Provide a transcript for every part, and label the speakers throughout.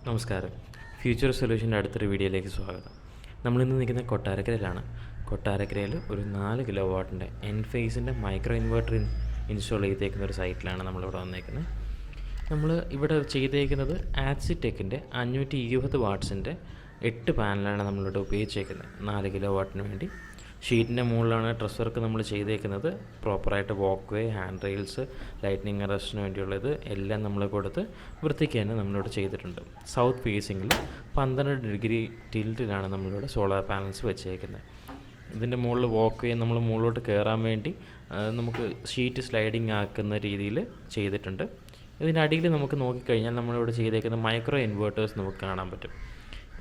Speaker 1: നമസ്കാരം. ഫ്യൂച്ചർ സൊല്യൂഷൻ്റെ അടുത്തൊരു വീഡിയോയിലേക്ക് സ്വാഗതം. നമ്മളിന്ന് നിൽക്കുന്ന കൊട്ടാരക്കരയിലാണ്. കൊട്ടാരക്കരയിൽ ഒരു 4 കിലോ വാട്ടിൻ്റെ എൻഫേസിൻ്റെ മൈക്രോ ഇൻവെർട്ടർ ഇൻസ്റ്റാൾ ചെയ്തേക്കുന്ന ഒരു സൈറ്റിലാണ് നമ്മളിവിടെ വന്നേക്കുന്നത്. നമ്മൾ ഇവിടെ ചെയ്തേക്കുന്നത് ആക്സിടെക്കിൻ്റെ 520 വാട്ട്സിൻ്റെ 8 പാനലാണ് നമ്മളിവിടെ ഉപയോഗിച്ചേക്കുന്നത്. 4 കിലോ വാട്ടിന് വേണ്ടി ഷീറ്റിൻ്റെ മുകളിലാണ് ഡ്രസ് വർക്ക് നമ്മൾ ചെയ്തേക്കുന്നത്. പ്രോപ്പറായിട്ട് വാക്ക് വേ, ഹാൻഡ് റെയിൽസ്, ലൈറ്റ്നിങ് അറസ്റ്റിന് വേണ്ടിയുള്ളത് എല്ലാം നമ്മൾ കൊടുത്ത് വൃത്തിക്ക് തന്നെ നമ്മളിവിടെ ചെയ്തിട്ടുണ്ട്. സൗത്ത് ഫേസിങ്ങിൽ 12 ഡിഗ്രി ടിൽറ്റിലാണ് നമ്മളിവിടെ സോളാർ പാനൽസ് വെച്ചേക്കുന്നത്. ഇതിൻ്റെ മുകളിൽ വാക്ക് വേ നമ്മൾ മുകളിലോട്ട് കയറാൻ വേണ്ടി നമുക്ക് ഷീറ്റ് സ്ലൈഡിങ് ആക്കുന്ന രീതിയിൽ ചെയ്തിട്ടുണ്ട്. ഇതിനടിയിൽ നമുക്ക് നോക്കിക്കഴിഞ്ഞാൽ നമ്മളിവിടെ ചെയ്തേക്കുന്ന മൈക്രോ ഇൻവേർട്ടേഴ്സ് നമുക്ക് കാണാൻ പറ്റും.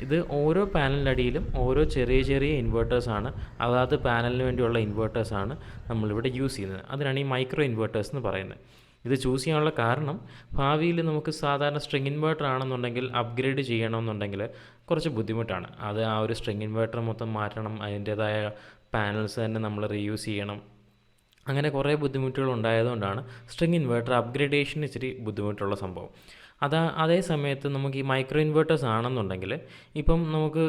Speaker 1: ഇത് ഓരോ പാനലിൻ്റെ അടിയിലും ഓരോ ചെറിയ ചെറിയ ഇൻവേർട്ടേഴ്സാണ്, അതാത് പാനലിന് വേണ്ടിയുള്ള ഇൻവേർട്ടേഴ്സാണ് നമ്മളിവിടെ യൂസ് ചെയ്യുന്നത്. അതിനാണ് ഈ മൈക്രോ ഇൻവേർട്ടേഴ്സ് എന്ന് പറയുന്നത്. ഇത് ചൂസ് ചെയ്യാനുള്ള കാരണം ഭാവിയിൽ നമുക്ക് സാധാരണ സ്ട്രിങ് ഇൻവേർട്ടർ ആണെന്നുണ്ടെങ്കിൽ അപ്ഗ്രേഡ് ചെയ്യണമെന്നുണ്ടെങ്കിൽ കുറച്ച് ബുദ്ധിമുട്ടാണ്. അത് ആ ഒരു സ്ട്രിങ് ഇൻവേർട്ടർ മൊത്തം മാറ്റണം, അതിൻ്റേതായ പാനൽസ് തന്നെ നമ്മൾ റീയൂസ് ചെയ്യണം. അങ്ങനെ കുറേ ബുദ്ധിമുട്ടുകൾ ഉണ്ടായതുകൊണ്ടാണ് സ്ട്രിങ് ഇൻവേർട്ടർ അപ്ഗ്രേഡേഷൻ ഇച്ചിരി ബുദ്ധിമുട്ടുള്ള സംഭവം. അതേ സമയത്ത് നമുക്ക് ഈ മൈക്രോ ഇൻവേർട്ടേഴ്സ് ആണെന്നുണ്ടെങ്കിൽ ഇപ്പം നമുക്ക്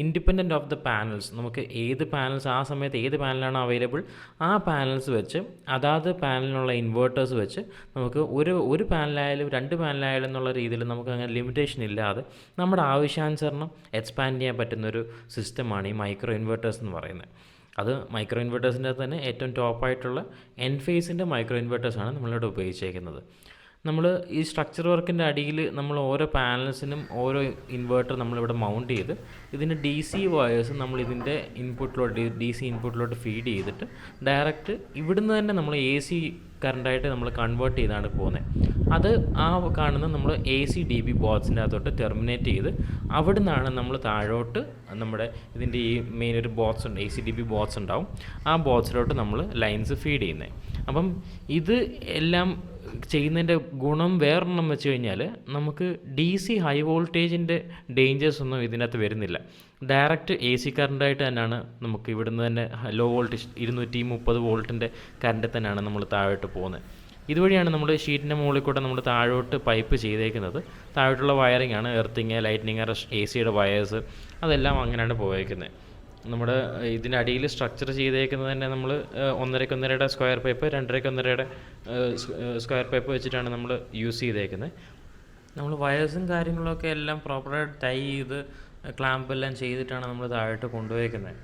Speaker 1: ഇൻഡിപെൻഡൻറ്റ് ഓഫ് ദ പാനൽസ്, നമുക്ക് ഏത് പാനൽസ് ആ സമയത്ത് ഏത് പാനലാണ് അവൈലബിൾ ആ പാനൽസ് വെച്ച് അതാത് പാനലിനുള്ള ഇൻവേർട്ടേഴ്സ് വെച്ച് നമുക്ക് ഒരു പാനലായാലും 2 പാനലായാലും എന്നുള്ള രീതിയിൽ നമുക്ക് അങ്ങനെ ലിമിറ്റേഷൻ ഇല്ലാതെ നമ്മുടെ ആവശ്യാനുസരണം എക്സ്പാൻഡ് ചെയ്യാൻ പറ്റുന്നൊരു സിസ്റ്റമാണ് ഈ മൈക്രോ ഇൻവേർട്ടേഴ്സ് എന്ന് പറയുന്നത്. അത് മൈക്രോ ഇൻവേർട്ടേഴ്സിൻ്റെ തന്നെ ഏറ്റവും ടോപ്പായിട്ടുള്ള എൻഫേസിൻ്റെ മൈക്രോ ഇൻവേർട്ടേഴ്സാണ് നമ്മളിവിടെ ഉപയോഗിച്ചേക്കുന്നത്. നമ്മൾ ഈ സ്ട്രക്ചർ വർക്കിൻ്റെ അടിയിൽ നമ്മൾ ഓരോ പാനൽസിനും ഓരോ ഇൻവേർട്ടർ നമ്മളിവിടെ മൗണ്ട് ചെയ്ത് ഇതിൻ്റെ DC വയേഴ്സ് നമ്മൾ ഇതിൻ്റെ DC ഇൻപുട്ടിലോട്ട് ഫീഡ് ചെയ്തിട്ട് ഡയറക്റ്റ് ഇവിടുന്ന് തന്നെ നമ്മൾ AC കറണ്ടായിട്ട് നമ്മൾ കൺവേർട്ട് ചെയ്താണ് പോകുന്നത്. അത് ആ കാണുന്ന നമ്മൾ AC DB ബോക്സിൻ്റെ അകത്തോട്ട് ടെർമിനേറ്റ് ചെയ്ത് അവിടെ നിന്നാണ് നമ്മൾ താഴോട്ട് നമ്മുടെ ഇതിൻ്റെ ഈ മെയിൻ ഒരു ബോക്സ് ഉണ്ട്, AC DB ബോക്സ് ഉണ്ടാവും. ആ ബോക്സിലോട്ട് നമ്മൾ ലൈൻസ് ഫീഡ് ചെയ്യുന്നത്. അപ്പം ഇത് എല്ലാം ചെയ്യുന്നതിൻ്റെ ഗുണം വേറൊരെണ്ണം വെച്ച് കഴിഞ്ഞാൽ നമുക്ക് DC ഹൈ വോൾട്ടേജിൻ്റെ ഡേഞ്ചേഴ്സ് ഒന്നും ഇതിനകത്ത് വരുന്നില്ല. ഡയറക്റ്റ് AC കറണ്ടായിട്ട് തന്നെയാണ് നമുക്ക് ഇവിടുന്ന് തന്നെ ലോ വോൾട്ടേജ് 230 വോൾട്ടിൻ്റെ കറണ്ട് തന്നെയാണ് നമ്മൾ താഴോട്ട് പോകുന്നത്. ഇതുവഴിയാണ് നമ്മൾ ഷീറ്റിൻ്റെ മുകളിൽ കൂടെ നമ്മൾ താഴോട്ട് പൈപ്പ് ചെയ്തേക്കുന്നത്. താഴോട്ടുള്ള വയറിംഗ് ആണ്, എർത്തിങ്, ലൈറ്റ്നിങ് അറസ്റ്റ്, ACയുടെ വയേഴ്സ്, അതെല്ലാം അങ്ങനെയാണ് പോയേക്കുന്നത്. നമ്മുടെ ഇതിൻ്റെ അടിയിൽ സ്ട്രക്ചർ ചെയ്തേക്കുന്നത് തന്നെ നമ്മൾ 1.5 സ്ക്വയർ പൈപ്പ്, 2.5 സ്ക്വയർ പൈപ്പ് വെച്ചിട്ടാണ് നമ്മൾ യൂസ് ചെയ്തേക്കുന്നത്. നമ്മൾ വയേഴ്സും കാര്യങ്ങളൊക്കെ എല്ലാം പ്രോപ്പറായിട്ട് ടൈ ചെയ്ത് ക്ലാമ്പ് എല്ലാം ചെയ്തിട്ടാണ് നമ്മൾ താഴോട്ട് കൊണ്ടുപോയേക്കുന്നത്.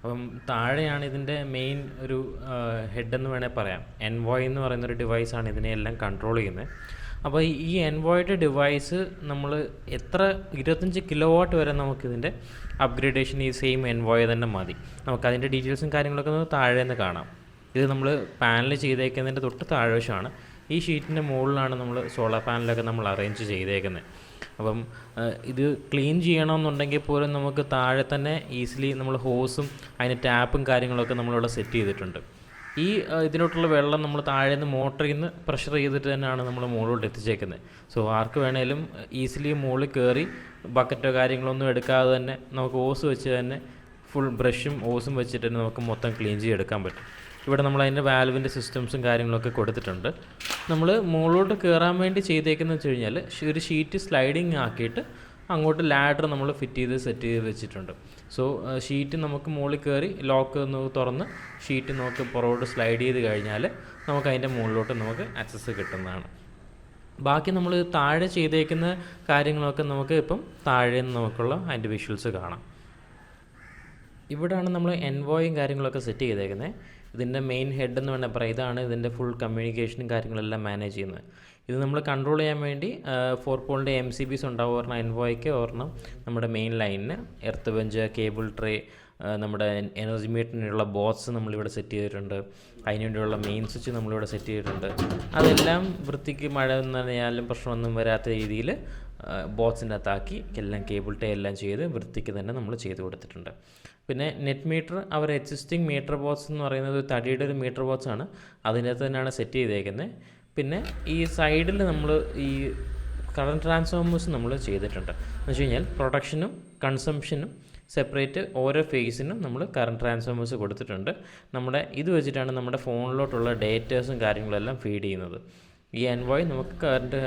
Speaker 1: അപ്പം താഴെയാണ് ഇതിൻ്റെ മെയിൻ ഒരു ഹെഡെന്ന് വേണേൽ പറയാം. എൻവോയ് എന്ന് പറയുന്നൊരു ഡിവൈസാണ് ഇതിനെയെല്ലാം കൺട്രോൾ ചെയ്യുന്നത്. അപ്പോൾ ഈ എൻവോയ്ഡ് ഡിവൈസ് നമ്മൾ എത്ര 25 കിലോ വാട്ട് വരെ നമുക്കിതിൻ്റെ അപ്ഗ്രേഡേഷൻ ഈ സെയിം എൻവോയ് തന്നെ മതി. നമുക്കതിൻ്റെ ഡീറ്റെയിൽസും കാര്യങ്ങളൊക്കെ താഴെ നിന്ന് കാണാം. ഇത് നമ്മൾ പാനൽ ചെയ്തേക്കുന്നതിൻ്റെ തൊട്ട് താഴ്വശമാണ്. ഈ ഷീറ്റിൻ്റെ മുകളിലാണ് നമ്മൾ സോളാർ പാനലൊക്കെ നമ്മൾ അറേഞ്ച് ചെയ്തേക്കുന്നത്. അപ്പം ഇത് ക്ലീൻ ചെയ്യണമെന്നുണ്ടെങ്കിൽ പോലും നമുക്ക് താഴെ തന്നെ ഈസിലി നമ്മൾ ഹോസും അതിന് ടാപ്പും കാര്യങ്ങളൊക്കെ നമ്മളിവിടെ സെറ്റ് ചെയ്തിട്ടുണ്ട്. ഈ ഇതിലോട്ടുള്ള വെള്ളം നമ്മൾ താഴെ നിന്ന് മോട്ടറിൽ നിന്ന് പ്രഷർ ചെയ്തിട്ട് തന്നെയാണ് നമ്മൾ മുകളിലോട്ട് എത്തിച്ചേക്കുന്നത്. സോ ആർക്ക് വേണേലും ഈസിലി മുകളിൽ കയറി ബക്കറ്റോ കാര്യങ്ങളൊന്നും എടുക്കാതെ തന്നെ നമുക്ക് ഓസ് വെച്ച് തന്നെ ഫുൾ ബ്രഷും ഓസും വെച്ചിട്ട് തന്നെ നമുക്ക് മൊത്തം ക്ലീൻ ചെയ്തെടുക്കാൻ പറ്റും. ഇവിടെ നമ്മൾ അതിൻ്റെ വാൽവിൻ്റെ സിസ്റ്റംസും കാര്യങ്ങളൊക്കെ കൊടുത്തിട്ടുണ്ട്. നമ്മൾ മുകളിലോട്ട് കയറാൻ വേണ്ടി ചെയ്തേക്കുന്നത് വെച്ച് കഴിഞ്ഞാൽ ഒരു ഷീറ്റ് സ്ലൈഡിങ് ആക്കിയിട്ട് അങ്ങോട്ട് ലാഡർ നമ്മൾ ഫിറ്റ് ചെയ്ത് സെറ്റ് ചെയ്ത് വെച്ചിട്ടുണ്ട്. സോ ഷീറ്റ് നമുക്ക് മുകളിൽ കയറി ലോക്ക് ഒന്ന് തുറന്ന് ഷീറ്റ് നമുക്ക് പുറകോട്ട് സ്ലൈഡ് ചെയ്ത് കഴിഞ്ഞാൽ നമുക്ക് അതിൻ്റെ മുകളിലോട്ട് നമുക്ക് ആക്സസ് കിട്ടുന്നതാണ്. ബാക്കി നമ്മൾ താഴെ ചെയ്തേക്കുന്ന കാര്യങ്ങളൊക്കെ നമുക്ക് ഇപ്പം താഴെ നിന്ന് നമുക്കുള്ള അതിൻ്റെ വിഷ്വൽസ് കാണാം. ഇവിടെയാണ് നമ്മൾ എൻവോയും കാര്യങ്ങളൊക്കെ സെറ്റ് ചെയ്തേക്കുന്നത്. ഇതിൻ്റെ മെയിൻ ഹെഡ് എന്ന് വേണമെങ്കിൽ പറയാം. ഇതാണ് ഇതിൻ്റെ ഫുൾ കമ്മ്യൂണിക്കേഷനും കാര്യങ്ങളെല്ലാം മാനേജ് ചെയ്യുന്നത്. ഇത് നമ്മൾ കൺട്രോൾ ചെയ്യാൻ വേണ്ടി 4 പോളിൻ്റെ MCBs ഉണ്ടാവും. ഒരെണ്ണം എൻവോയ്ക്ക്, ഒരെണ്ണം നമ്മുടെ മെയിൻ ലൈനിന്, എർത്ത് ബെഞ്ച്, കേബിൾ ട്രേ, നമ്മുടെ എനർജി മീറ്ററിനുള്ള ബോക്സ് നമ്മളിവിടെ സെറ്റ് ചെയ്തിട്ടുണ്ട്. അതിന് വേണ്ടിയുള്ള മെയിൻ സ്വിച്ച് നമ്മളിവിടെ സെറ്റ് ചെയ്തിട്ടുണ്ട്. അതെല്ലാം വൃത്തിക്ക് മഴ നനയാലും പ്രശ്നമൊന്നും വരാത്ത രീതിയിൽ ബോക്സിൻ്റെ അകത്താക്കി എല്ലാം കേബിൾ ടേ എല്ലാം ചെയ്ത് വൃത്തിക്ക് തന്നെ നമ്മൾ ചെയ്ത് കൊടുത്തിട്ടുണ്ട്. പിന്നെ നെറ്റ് മീറ്റർ അവർ എക്സിസ്റ്റിംഗ് മീറ്റർ ബോക്സ് എന്ന് പറയുന്നത് തടിയുടെ ഒരു മീറ്റർ ബോക്സാണ്. അതിൻ്റെ അകത്ത് തന്നെയാണ് സെറ്റ് ചെയ്തേക്കുന്നത്. പിന്നെ ഈ സൈഡിൽ നമ്മൾ ഈ കറണ്ട് ട്രാൻസ്ഫോമേഴ്സ് നമ്മൾ ചെയ്തിട്ടുണ്ട്. എന്ന് വെച്ച് കഴിഞ്ഞാൽ പ്രൊഡക്ഷനും കൺസംഷനും സെപ്പറേറ്റ് ഓരോ ഫേസിനും നമ്മൾ കറണ്ട് ട്രാൻസ്ഫോമേഴ്സ് കൊടുത്തിട്ടുണ്ട്. ഇത് വെച്ചിട്ടാണ് നമ്മുടെ ഫോണിലോട്ടുള്ള ഡേറ്റാസും കാര്യങ്ങളെല്ലാം ഫീഡ് ചെയ്യുന്നത്. ഈ എൻവോയ് നമുക്ക് കറണ്ട്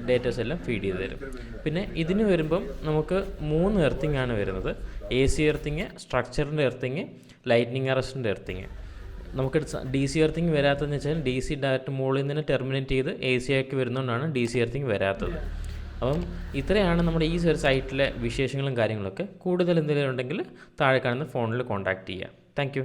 Speaker 1: ഡേറ്റാസ് എല്ലാം ഫീഡ് ചെയ്ത് തരും. പിന്നെ ഇതിന് വരുമ്പം നമുക്ക് 3 എർത്തിങ് ആണ് വരുന്നത്. AC എർത്തിങ്, സ്ട്രക്ചറിൻ്റെ എർത്തിങ്, ലൈറ്റ്നിങ് അറസ്റ്റിൻ്റെ എർത്തിങ്. നമുക്ക് DC എർത്തിങ് വരാത്തതെന്ന് വെച്ചാൽ DC ഡയറക്റ്റ് മുകളിൽ നിന്ന് ടെർമിനേറ്റ് ചെയ്ത് AC ആക്കി വരുന്നതുകൊണ്ടാണ് DC എർത്തിങ് വരാത്തത്. അപ്പം ഇത്രയാണ് നമ്മുടെ ഈ ഒരു സൈറ്റിലെ വിശേഷങ്ങളും കാര്യങ്ങളൊക്കെ. കൂടുതൽ എന്തെങ്കിലും ഉണ്ടെങ്കിൽ താഴെ കാണുന്ന ഫോണിൽ കോൺടാക്റ്റ് ചെയ്യുക. താങ്ക്